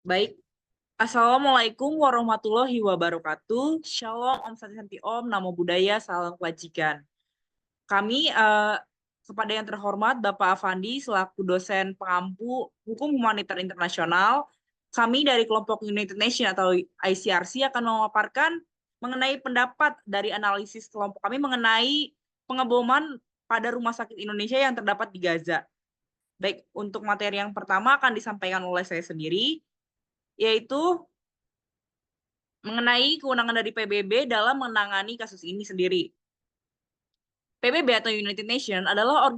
Baik, Assalamualaikum warahmatullahi wabarakatuh. Shalom, Om Santi Om, Namo Buddhaya, Salam Kebajikan. Kami, kepada yang terhormat Bapak Afandi selaku dosen pengampu Hukum Humanitar Internasional, kami dari kelompok United Nations atau ICRC akan memaparkan mengenai pendapat dari analisis kelompok kami mengenai pengeboman pada rumah sakit Indonesia yang terdapat di Gaza. Baik, untuk materi yang pertama akan disampaikan oleh saya sendiri, yaitu mengenai kewenangan dari PBB dalam menangani kasus ini sendiri. PBB atau United Nations adalah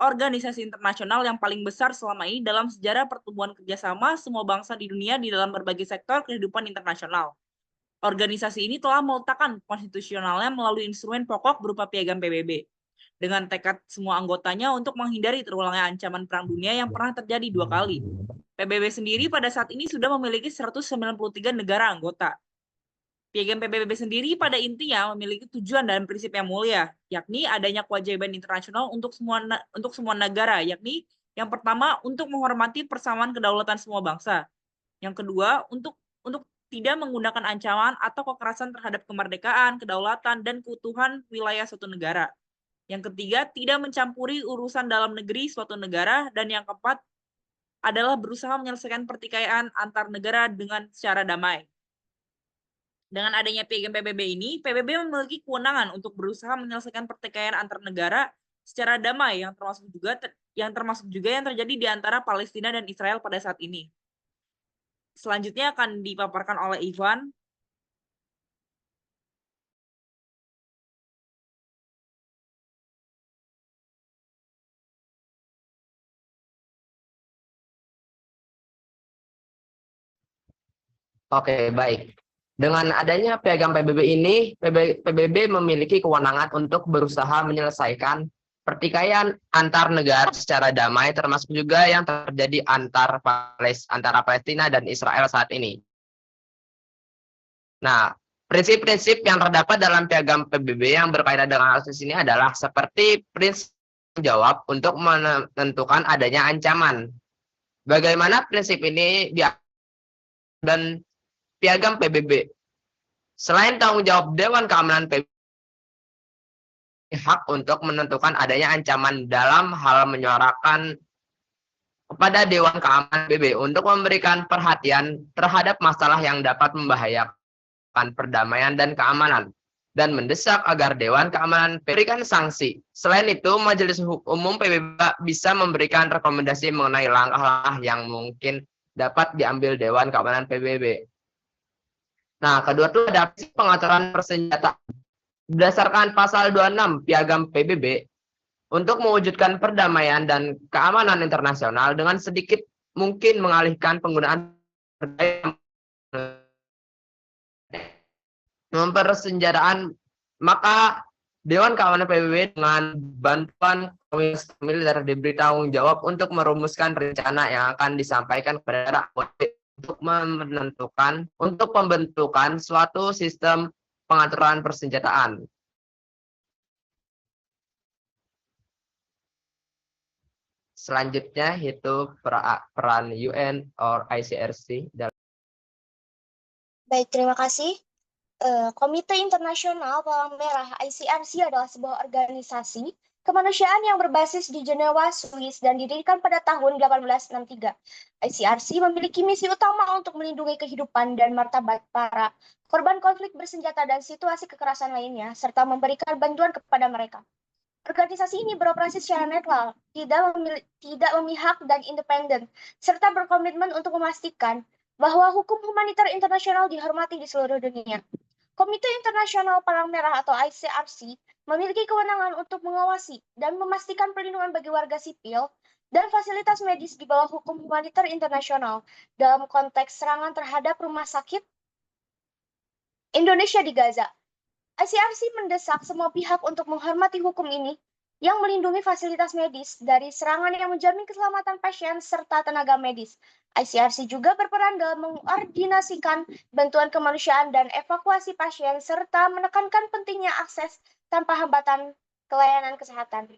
organisasi internasional yang paling besar selama ini dalam sejarah pertumbuhan kerjasama semua bangsa di dunia di dalam berbagai sektor kehidupan internasional. Organisasi ini telah meletakkan konstitusionalnya melalui instrumen pokok berupa piagam PBB, dengan tekad semua anggotanya untuk menghindari terulangnya ancaman perang dunia yang pernah terjadi 2 kali. PBB sendiri pada saat ini sudah memiliki 193 negara anggota. Piagam PBB sendiri pada intinya memiliki tujuan dan prinsip yang mulia, yakni adanya kewajiban internasional untuk semua negara, yakni yang pertama untuk menghormati persamaan kedaulatan semua bangsa. Yang kedua, untuk tidak menggunakan ancaman atau kekerasan terhadap kemerdekaan, kedaulatan, dan keutuhan wilayah suatu negara. Yang ketiga, tidak mencampuri urusan dalam negeri suatu negara. Dan yang keempat adalah berusaha menyelesaikan pertikaian antar negara dengan secara damai. Dengan adanya piagam PBB ini, PBB memiliki kewenangan untuk berusaha menyelesaikan pertikaian antar negara secara damai yang termasuk juga yang terjadi di antara Palestina dan Israel pada saat ini. Selanjutnya akan dipaparkan oleh Ivan. Oke, baik. Dengan adanya piagam PBB ini, PBB memiliki kewenangan untuk berusaha menyelesaikan pertikaian antar negara secara damai, termasuk juga yang terjadi antara Palestina dan Israel saat ini. Nah, prinsip-prinsip yang terdapat dalam piagam PBB yang berkaitan dengan kasus ini adalah seperti prinsip jawab untuk menentukan adanya ancaman. Bagaimana prinsip ini dan piagam PBB? Selain tanggung jawab Dewan Keamanan PBB, hak untuk menentukan adanya ancaman dalam hal menyuarakan kepada Dewan Keamanan PBB untuk memberikan perhatian terhadap masalah yang dapat membahayakan perdamaian dan keamanan, dan mendesak agar Dewan Keamanan memberikan sanksi. Selain itu, Majelis Umum PBB bisa memberikan rekomendasi mengenai langkah-langkah yang mungkin dapat diambil Dewan Keamanan PBB. Nah, kedua itu ada pengaturan persenjataan. Berdasarkan pasal 26 Piagam PBB, untuk mewujudkan perdamaian dan keamanan internasional dengan sedikit mungkin mengalihkan penggunaan mempersenjataan, maka Dewan Keamanan PBB dengan bantuan Komisi Militer diberi tanggung jawab untuk merumuskan rencana yang akan disampaikan kepada untuk pembentukan suatu sistem pengaturan persenjataan. Selanjutnya itu peran UN or ICRC dalam. Baik, terima kasih. Komite Internasional Palang Merah ICRC adalah sebuah organisasi kemanusiaan yang berbasis di Jenewa, Swiss, dan didirikan pada tahun 1863. ICRC memiliki misi utama untuk melindungi kehidupan dan martabat para korban konflik bersenjata dan situasi kekerasan lainnya, serta memberikan bantuan kepada mereka. Organisasi ini beroperasi secara netral, tidak memihak dan independen, serta berkomitmen untuk memastikan bahwa hukum humanitar internasional dihormati di seluruh dunia. Komite Internasional Palang Merah atau ICRC memiliki kewenangan untuk mengawasi dan memastikan perlindungan bagi warga sipil dan fasilitas medis di bawah hukum humanitar internasional dalam konteks serangan terhadap rumah sakit Indonesia di Gaza. ICRC mendesak semua pihak untuk menghormati hukum ini yang melindungi fasilitas medis dari serangan yang menjamin keselamatan pasien serta tenaga medis. ICRC juga berperan dalam mengkoordinasikan bantuan kemanusiaan dan evakuasi pasien serta menekankan pentingnya akses tanpa hambatan ke layanan kesehatan.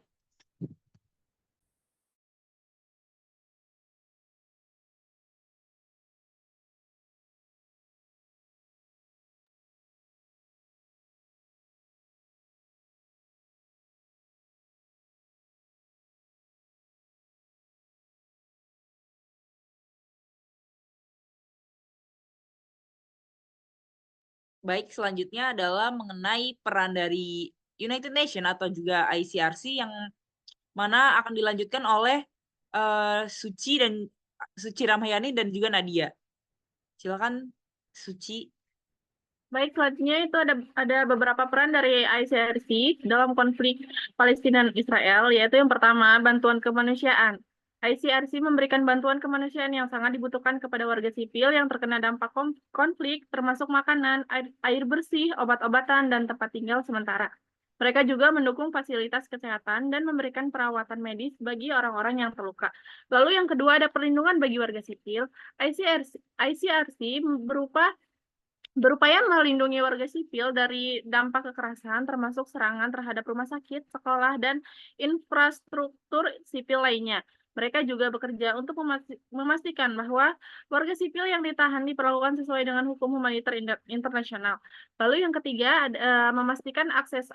Baik, selanjutnya adalah mengenai peran dari United Nations atau juga ICRC yang mana akan dilanjutkan oleh Suci Ramayani dan juga Nadia. Silakan Suci. Baik, selanjutnya itu ada beberapa peran dari ICRC dalam konflik Palestina dan Israel, yaitu yang pertama, bantuan kemanusiaan. ICRC memberikan bantuan kemanusiaan yang sangat dibutuhkan kepada warga sipil yang terkena dampak konflik, termasuk makanan, air bersih, obat-obatan, dan tempat tinggal sementara. Mereka juga mendukung fasilitas kesehatan dan memberikan perawatan medis bagi orang-orang yang terluka. Lalu yang kedua ada perlindungan bagi warga sipil. ICRC berupaya melindungi warga sipil dari dampak kekerasan, termasuk serangan terhadap rumah sakit, sekolah, dan infrastruktur sipil lainnya. Mereka juga bekerja untuk memastikan bahwa warga sipil yang ditahan diperlakukan sesuai dengan hukum humaniter internasional. Lalu yang ketiga, memastikan akses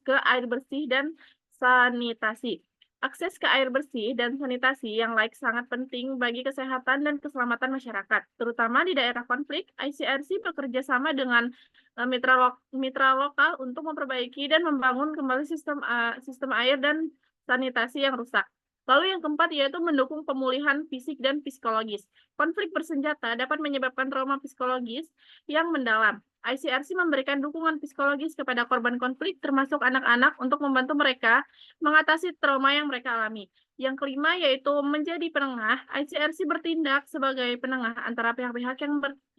ke air bersih dan sanitasi. Akses ke air bersih dan sanitasi yang layak sangat penting bagi kesehatan dan keselamatan masyarakat, terutama di daerah konflik. ICRC bekerja sama dengan mitra lokal untuk memperbaiki dan membangun kembali sistem air dan sanitasi yang rusak. Lalu yang keempat yaitu mendukung pemulihan fisik dan psikologis. Konflik bersenjata dapat menyebabkan trauma psikologis yang mendalam. ICRC memberikan dukungan psikologis kepada korban konflik, termasuk anak-anak, untuk membantu mereka mengatasi trauma yang mereka alami. Yang kelima yaitu menjadi penengah. ICRC bertindak sebagai penengah antara pihak-pihak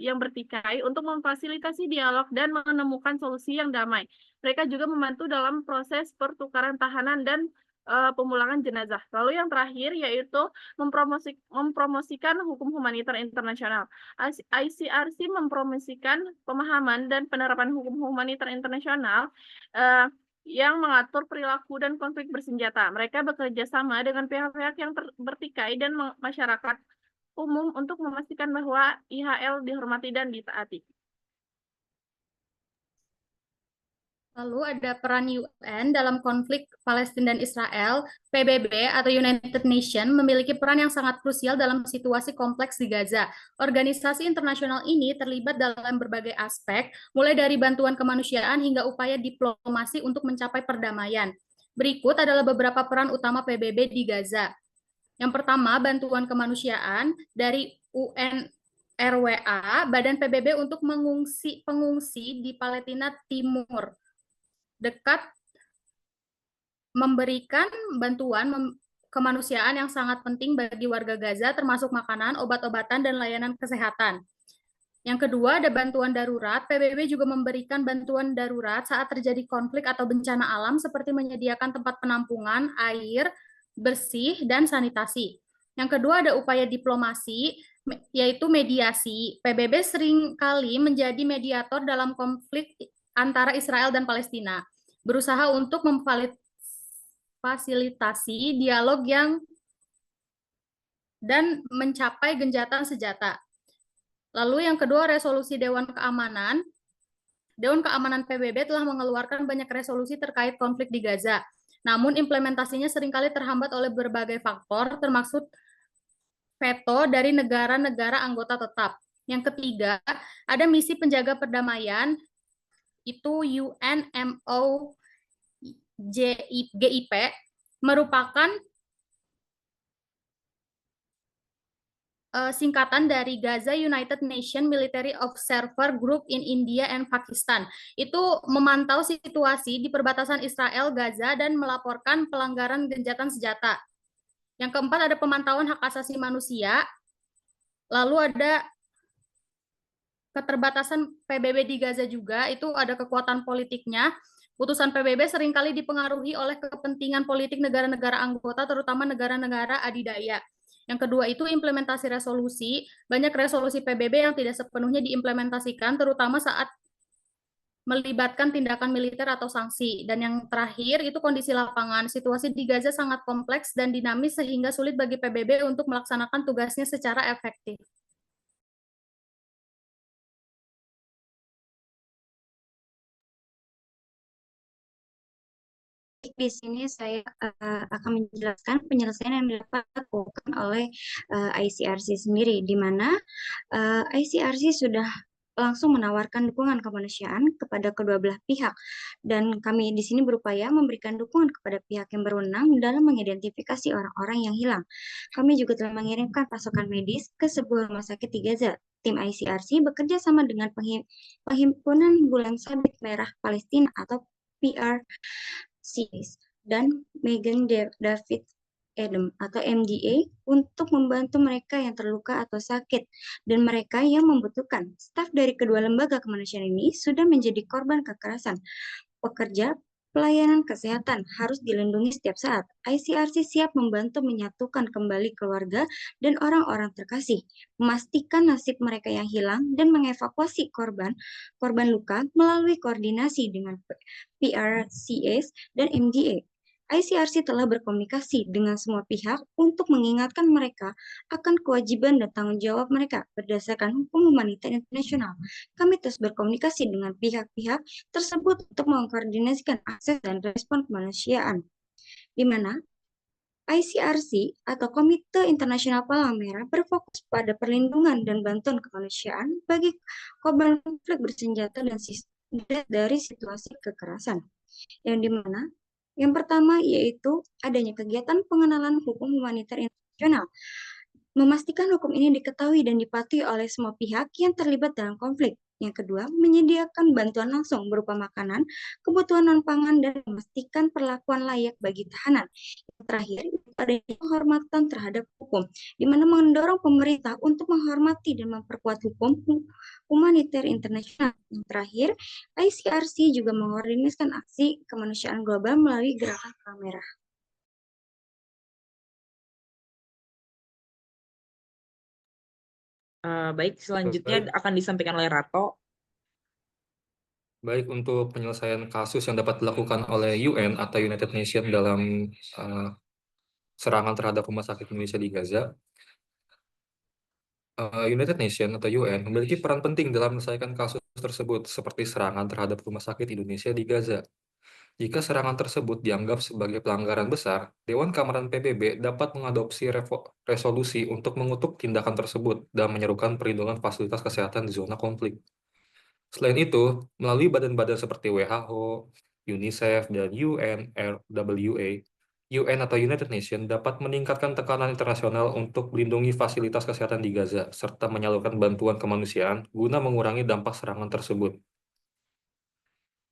yang bertikai untuk memfasilitasi dialog dan menemukan solusi yang damai. Mereka juga membantu dalam proses pertukaran tahanan dan pemulangan jenazah. Lalu yang terakhir yaitu mempromosikan hukum humaniter internasional. ICRC mempromosikan pemahaman dan penerapan hukum humaniter internasional yang mengatur perilaku dan konflik bersenjata. Mereka bekerja sama dengan pihak-pihak yang bertikai dan masyarakat umum untuk memastikan bahwa IHL dihormati dan ditaati. Lalu ada peran UN dalam konflik Palestina dan Israel. PBB atau United Nations memiliki peran yang sangat krusial dalam situasi kompleks di Gaza. Organisasi internasional ini terlibat dalam berbagai aspek, mulai dari bantuan kemanusiaan hingga upaya diplomasi untuk mencapai perdamaian. Berikut adalah beberapa peran utama PBB di Gaza. Yang pertama, bantuan kemanusiaan dari UNRWA, Badan PBB untuk pengungsi di Palestina Timur dekat, memberikan bantuan kemanusiaan yang sangat penting bagi warga Gaza, termasuk makanan, obat-obatan, dan layanan kesehatan. Yang kedua, ada bantuan darurat. PBB juga memberikan bantuan darurat saat terjadi konflik atau bencana alam, seperti menyediakan tempat penampungan, air bersih, dan sanitasi. Yang kedua, ada upaya diplomasi, yaitu mediasi. PBB seringkali menjadi mediator dalam konflik antara Israel dan Palestina, berusaha untuk memfasilitasi dialog dan mencapai gencatan senjata. Lalu yang kedua, resolusi Dewan Keamanan. Dewan Keamanan PBB telah mengeluarkan banyak resolusi terkait konflik di Gaza. Namun implementasinya seringkali terhambat oleh berbagai faktor, termasuk veto dari negara-negara anggota tetap. Yang ketiga, ada misi penjaga perdamaian, itu UNMOGIP, merupakan singkatan dari Gaza United Nations Military Observer Group in India and Pakistan. Itu memantau situasi di perbatasan Israel, Gaza, dan melaporkan pelanggaran gencatan senjata. Yang keempat, ada pemantauan hak asasi manusia. Lalu ada keterbatasan PBB di Gaza juga, itu ada kekuatan politiknya. Putusan PBB seringkali dipengaruhi oleh kepentingan politik negara-negara anggota, terutama negara-negara adidaya. Yang kedua itu implementasi resolusi. Banyak resolusi PBB yang tidak sepenuhnya diimplementasikan, terutama saat melibatkan tindakan militer atau sanksi. Dan yang terakhir itu kondisi lapangan. Situasi di Gaza sangat kompleks dan dinamis sehingga sulit bagi PBB untuk melaksanakan tugasnya secara efektif. Di sini saya akan menjelaskan penyelesaian yang dilakukan oleh ICRC sendiri, di mana ICRC sudah langsung menawarkan dukungan kemanusiaan kepada kedua belah pihak. Dan kami di sini berupaya memberikan dukungan kepada pihak yang berwenang dalam mengidentifikasi orang-orang yang hilang. Kami juga telah mengirimkan pasokan medis ke sebuah rumah sakit di Gaza. Tim ICRC bekerja sama dengan Perhimpunan Bulan Sabit Merah Palestina atau PRCs dan Megan David Adams atau MDA untuk membantu mereka yang terluka atau sakit dan mereka yang membutuhkan. Staf dari kedua lembaga kemanusiaan ini sudah menjadi korban kekerasan. Pekerja pelayanan kesehatan harus dilindungi setiap saat. ICRC siap membantu menyatukan kembali keluarga dan orang-orang terkasih, memastikan nasib mereka yang hilang dan mengevakuasi korban luka melalui koordinasi dengan PRCS dan MDA. ICRC telah berkomunikasi dengan semua pihak untuk mengingatkan mereka akan kewajiban dan tanggung jawab mereka berdasarkan hukum humaniter internasional. Kami terus berkomunikasi dengan pihak-pihak tersebut untuk mengkoordinasikan akses dan respon kemanusiaan, di mana ICRC atau Komite Internasional Palang Merah berfokus pada perlindungan dan bantuan kemanusiaan bagi korban konflik bersenjata dan dari situasi kekerasan, yang dimana yang pertama yaitu adanya kegiatan pengenalan hukum humaniter internasional, memastikan hukum ini diketahui dan dipatuhi oleh semua pihak yang terlibat dalam konflik. Yang kedua, menyediakan bantuan langsung berupa makanan, kebutuhan non-pangan, dan memastikan perlakuan layak bagi tahanan. Yang terakhir, adanya penghormatan terhadap hukum, di mana mendorong pemerintah untuk menghormati dan memperkuat hukum humaniter internasional. Yang terakhir, ICRC juga mengkoordinasikan aksi kemanusiaan global melalui Gerakan Palang Merah. Baik, selanjutnya akan disampaikan oleh Rato. Baik, untuk penyelesaian kasus yang dapat dilakukan oleh UN atau United Nations dalam serangan terhadap rumah sakit Indonesia di Gaza, United Nations atau UN memiliki peran penting dalam menyelesaikan kasus tersebut, seperti serangan terhadap rumah sakit Indonesia di Gaza. Jika serangan tersebut dianggap sebagai pelanggaran besar, Dewan Keamanan PBB dapat mengadopsi resolusi untuk mengutuk tindakan tersebut dan menyerukan perlindungan fasilitas kesehatan di zona konflik. Selain itu, melalui badan-badan seperti WHO, UNICEF, dan UNRWA, UN atau United Nations dapat meningkatkan tekanan internasional untuk melindungi fasilitas kesehatan di Gaza, serta menyalurkan bantuan kemanusiaan guna mengurangi dampak serangan tersebut.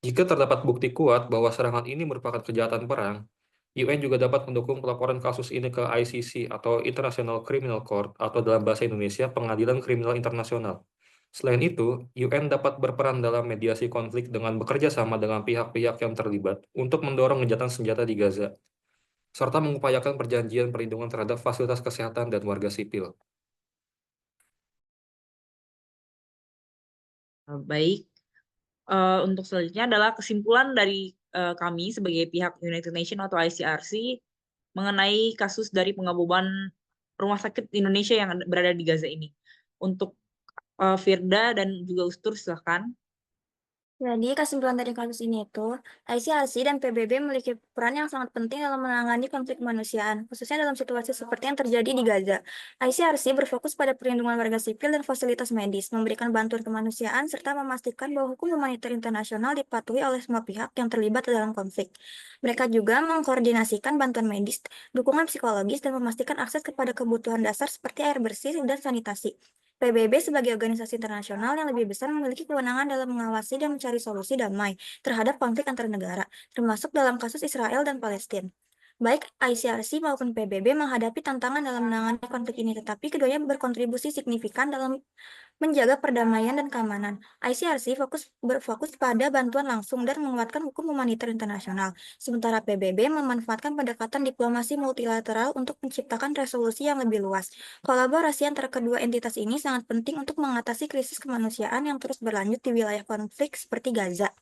Jika terdapat bukti kuat bahwa serangan ini merupakan kejahatan perang, UN juga dapat mendukung pelaporan kasus ini ke ICC atau International Criminal Court atau dalam bahasa Indonesia Pengadilan Kriminal Internasional. Selain itu, UN dapat berperan dalam mediasi konflik dengan bekerja sama dengan pihak-pihak yang terlibat untuk mendorong gencatan senjata di Gaza, serta mengupayakan perjanjian perlindungan terhadap fasilitas kesehatan dan warga sipil. Baik. Untuk selanjutnya adalah kesimpulan dari kami sebagai pihak United Nations atau ICRC mengenai kasus dari pengaboman rumah sakit Indonesia yang berada di Gaza ini. Untuk Firda dan juga Ustur, silahkan. Jadi, kesimpulan dari kasus ini itu, ICRC dan PBB memiliki peran yang sangat penting dalam menangani konflik kemanusiaan, khususnya dalam situasi seperti yang terjadi di Gaza. ICRC berfokus pada perlindungan warga sipil dan fasilitas medis, memberikan bantuan kemanusiaan, serta memastikan bahwa hukum humaniter internasional dipatuhi oleh semua pihak yang terlibat dalam konflik. Mereka juga mengkoordinasikan bantuan medis, dukungan psikologis, dan memastikan akses kepada kebutuhan dasar seperti air bersih dan sanitasi. PBB sebagai organisasi internasional yang lebih besar memiliki kewenangan dalam mengawasi dan mencari solusi damai terhadap konflik antar negara, termasuk dalam kasus Israel dan Palestina. Baik ICRC maupun PBB menghadapi tantangan dalam menangani konflik ini, tetapi keduanya berkontribusi signifikan dalam menjaga perdamaian dan keamanan. ICRC berfokus pada bantuan langsung dan menguatkan hukum humaniter internasional, sementara PBB memanfaatkan pendekatan diplomasi multilateral untuk menciptakan resolusi yang lebih luas. Kolaborasi antara kedua entitas ini sangat penting untuk mengatasi krisis kemanusiaan yang terus berlanjut di wilayah konflik seperti Gaza.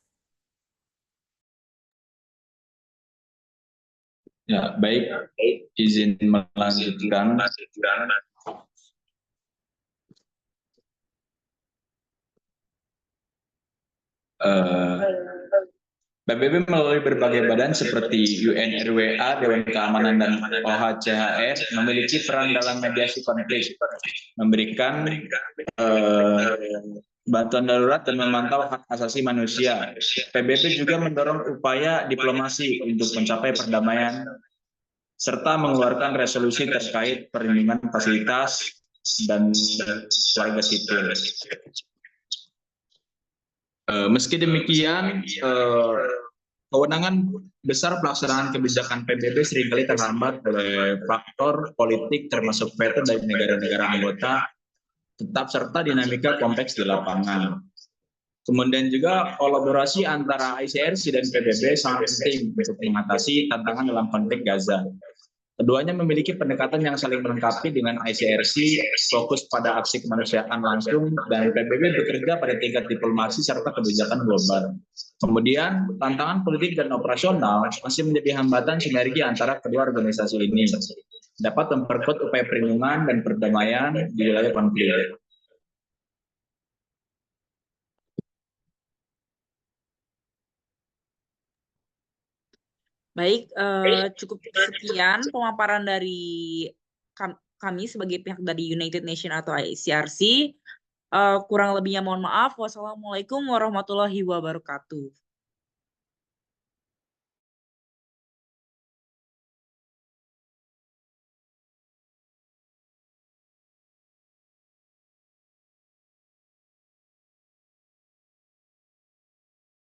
Ya, baik. Izin melanjutkan. PBB melalui berbagai badan seperti UNRWA, Dewan Keamanan, dan OHCHR memiliki peran dalam mediasi konflik, memberikan bantuan darurat dan memantau hak asasi manusia. PBB juga mendorong upaya diplomasi untuk mencapai perdamaian serta mengeluarkan resolusi terkait perlindungan fasilitas dan warga sipil. Meski demikian, kewenangan besar pelaksanaan kebijakan PBB seringkali terhambat oleh faktor politik termasuk veto dari negara-negara anggota, tetap serta dinamika kompleks di lapangan. Kemudian juga kolaborasi antara ICRC dan PBB sangat penting untuk mengatasi tantangan dalam konflik Gaza. Keduanya memiliki pendekatan yang saling melengkapi, dengan ICRC fokus pada aksi kemanusiaan langsung dan PBB bekerja pada tingkat diplomasi serta kebijakan global. Kemudian tantangan politik dan operasional masih menjadi hambatan sinergi antara kedua organisasi ini, dapat memperkuat upaya perlindungan dan perdamaian di wilayah konflik. Baik, cukup sekian pemaparan dari kami sebagai pihak dari United Nations atau ICRC. Kurang lebihnya mohon maaf. Wassalamualaikum warahmatullahi wabarakatuh.